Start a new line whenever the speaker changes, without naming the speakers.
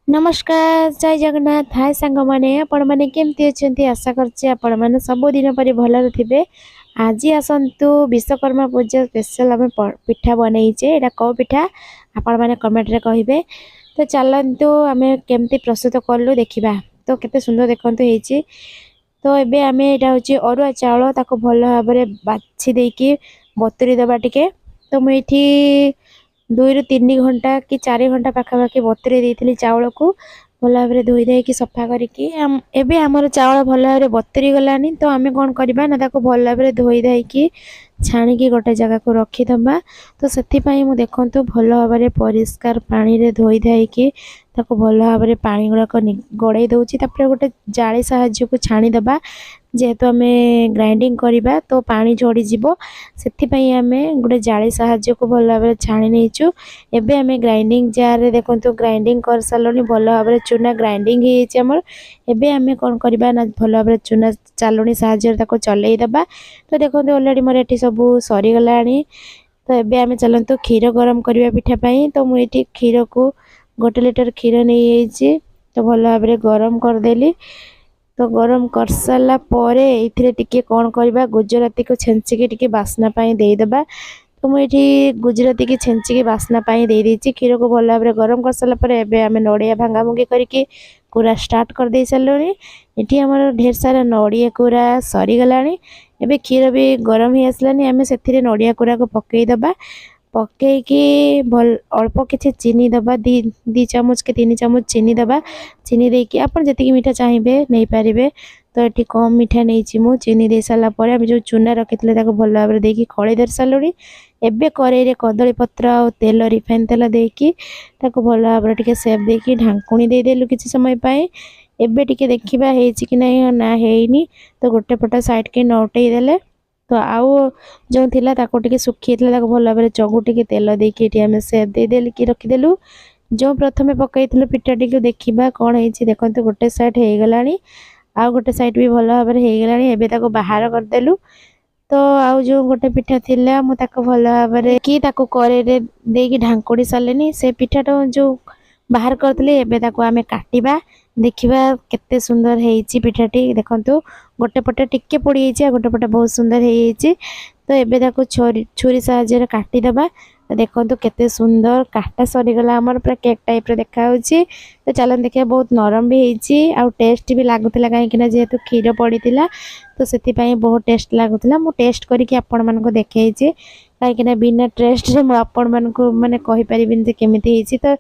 नमस्कार जय जगन्नाथ हाय सांग माने आपण माने केमती अछंती आशा करछि आपण माने सब दिन परि भलर थिबे। आज आसंतु विश्वकर्मा पूजा स्पेशल आमे पिठा बनैचे एटा को पिठा आपण माने कमेंट रे कहिबे। तो चलंतु आमे केमती प्रस्तुत करलु देखिबा। तो केते सुंदर देखंतु हेची। तो एबे आमे एटा होची अरुआ चावल ताको भल भाबरे बाछि देकी बतुरी दबा टिके। तो मु एठी 2 ରୁ 3 घंटा कि 4 घंटा पाखापाखि बतुरे देइथिली चावल को भल भाबरे धोई देकी सफा करिकी एबे हमर चावल भल भाबरे बतुरी गलानी। तो आमे कोन करबा ना ताको भल भाबरे धोई देकी छाणी गोटे जगह को रखी दबा। तो सेति पई मु देखंतु भल भाबरे परिष्कार पानी रे धोई देकी ताको भल भाबरे पानी गुडा को गड़ाई दउची। तापर गोटे जाली साहाय्य को छाणी दबा जेहेतु आमे ग्राइंडिंग करिबा तो पानी झड़ी जिवो सेति पई आमे गोटे जाली साहाय्य को भल भाबरे छाणी नेचु। एबे आमे ग्राइंडिंग जार रे देखंतु ग्राइंडिंग कर सालोनी भल भाबरे चूना ग्राइंडिंग हेची हमर। एबे आमे कोन करबा ना भल भाबरे चूना चालुनी साहाय्य ताको चलै दबा। तो देखंतु ऑलरेडी मोर एठी सब सरी गलानी। तो एबे आमे चलंतु खीर गरम करिबा पिठा पई। तो मु एठी खीर को 1 लीटर खीर नै हेची। तो भल भाबरे गरम कर देली। तो गरम कर साला परे इथिरे टिके कोन करबा गुजराती को छेंची के टिके बासना पाई देई दबा। तो मु एठी गुजराती की छेंची के बासना पाई देई देची। खीर को भल भाबरे गरम कर साला परे एबे आमे नडिया भांगा मुंगी करिके पूरा स्टार्ट कर देई सालोनी। एठी हमर ढेर सारा नडिया कुरा सरी गलानी। एबे खीर भी गरम ही आसलानी आमे सेथिरे नडिया कुरा को पकेई दबा। पकई की भल अल्प किछि चीनी दबा 2 चम्मच के 3 चम्मच चीनी दबा। चीनी देकी आपण जति मीठा चाहिबे नै पारिबे। तो एठी कम मीठा नैची मु चीनी दे साला परे हम जो चूना रखितले ताको भल भाबरे देकी खळी दर सालोडी। एबे करेई रे कदली पत्र आ तेल रिफाइन तेल देकी ताको भल भाबरे टिके सेप देकी ढांकुणी दे देलु किछि समय पई। एबे टिके देखिबा हेची कि नै ना हेइनी। तो गोटे पटा साइड के नौटई देले। तो आउ जो थिला ताको टिके सुखी थिला ताको भल भाबरे चगुटी के तेल देकी एठी हमें सेप दे देली कि रखि देलु। जो प्रथमे पकईथिलु पिठाटी को देखिबा कोन हेची देखंतु गोटे साइड हे गलानी आ गोटे साइड भी भल भाबरे हे गलानी। एबे ताको बाहर कर देलु। तो आउ जो गोटे पिठा थिला मु ताको भल भाबरे कि ताको करे रे देकी ढांकुड़ी सालेनी से पिठाटा जो बाहर करतले। एबे ताको आमे काटिबा देखिबा केते सुंदर हेची पिठाटी देखंतु गोटे पटे टिके पड़ी हेची आ गोटे पटे बहुत सुंदर हेची। तो एबे ताको छुरी साहाय्य रे काटी दबा। देखंतु केते सुंदर काटा सरी गला हमर पूरा केक टाइप रे देखा होची। तो चलन देखिया बहुत नरम भी हेची आ टेस्ट भी लागुतला काहे कि ना जेहेतु खीर पड़ीतिला तो सेति पई बहुत टेस्ट लागुतला। मु टेस्ट करी कि आपण मन को देखैची काहे कि ना बिना टेस्ट रे मु आपण मन को माने कहि परिबिन जे केमिति हेची। तो